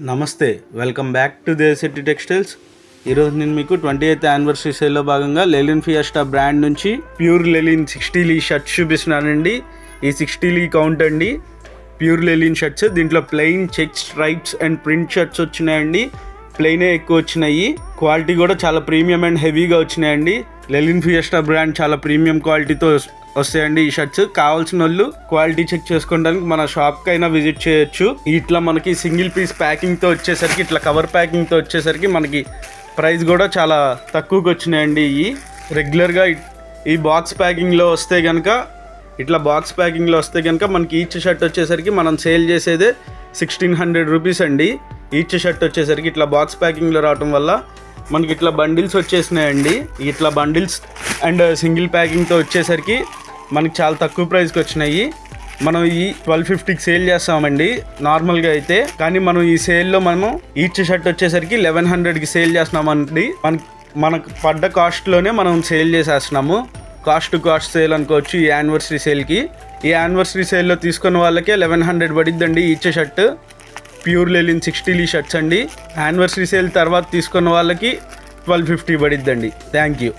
నమస్తే, welcome back to Desetti textiles. ఈరోజు నేను మీకు 28th యానివర్సరీ సేల్లో భాగంగా లెలిన్ ఫియస్టా బ్రాండ్ నుంచి ప్యూర్ లెలిన్ 60 లీ షర్ట్స్ చూపిస్తున్నానండి. ఈ 60 లీ కౌంట్ అండి, ప్యూర్ లెలిన్ షర్ట్స్. దీంట్లో plain check stripes and print shirts వచ్చినాయండి. ప్లెయినే ఎక్కువ వచ్చినాయి. క్వాలిటీ కూడా చాలా ప్రీమియం అండ్ హెవీగా వచ్చినాయండి. లెలిన్ ఫియస్టా బ్రాండ్ చాలా ప్రీమియం క్వాలిటీతో వస్తాయండి ఈ షర్ట్స్. కావాల్సిన వాళ్ళు క్వాలిటీ చెక్ చేసుకోవడానికి మన షాప్కి అయినా విజిట్ చేయొచ్చు. ఇట్లా మనకి సింగిల్ పీస్ ప్యాకింగ్తో వచ్చేసరికి, ఇట్లా కవర్ ప్యాకింగ్తో వచ్చేసరికి మనకి ప్రైస్ కూడా చాలా తక్కువకి వచ్చినాయండి. రెగ్యులర్గా ఈ బాక్స్ ప్యాకింగ్లో వస్తే కనుక, ఇట్లా బాక్స్ ప్యాకింగ్లో వస్తే కనుక మనకి ఈచ్ షర్ట్ వచ్చేసరికి మనం సేల్ చేసేదే 1600 రూపీస్ అండి. ఈచ్ షర్ట్ వచ్చేసరికి ఇట్లా బాక్స్ ప్యాకింగ్లో రావటం వల్ల మనకి ఇట్లా బండిల్స్ వచ్చేసినాయండి. ఇట్లా బండిల్స్ అండ్ సింగిల్ ప్యాకింగ్తో వచ్చేసరికి మనకి చాలా తక్కువ ప్రైస్కి వచ్చినాయి. మనం ఈ 1250కి సేల్ చేస్తామండి నార్మల్గా అయితే, కానీ మనం ఈ సేల్లో మనం ఈచ్ షర్ట్ వచ్చేసరికి 1100కి సేల్ చేస్తున్నామండి. మనకు పడ్డ కాస్ట్లోనే మనం సేల్ చేసేస్తున్నాము. కాస్ట్ టు కాస్ట్ సేల్ అనుకోవచ్చు ఈ యానివర్సరీ సేల్కి. ఈ యానివర్సరీ సేల్లో తీసుకున్న వాళ్ళకే 1100 పడిద్దండి each shirt. Pure linen 60 lea shirts అండి. యానివర్సరీ సేల్ తర్వాత తీసుకున్న వాళ్ళకి 1250 పడిద్దండి. Thank you.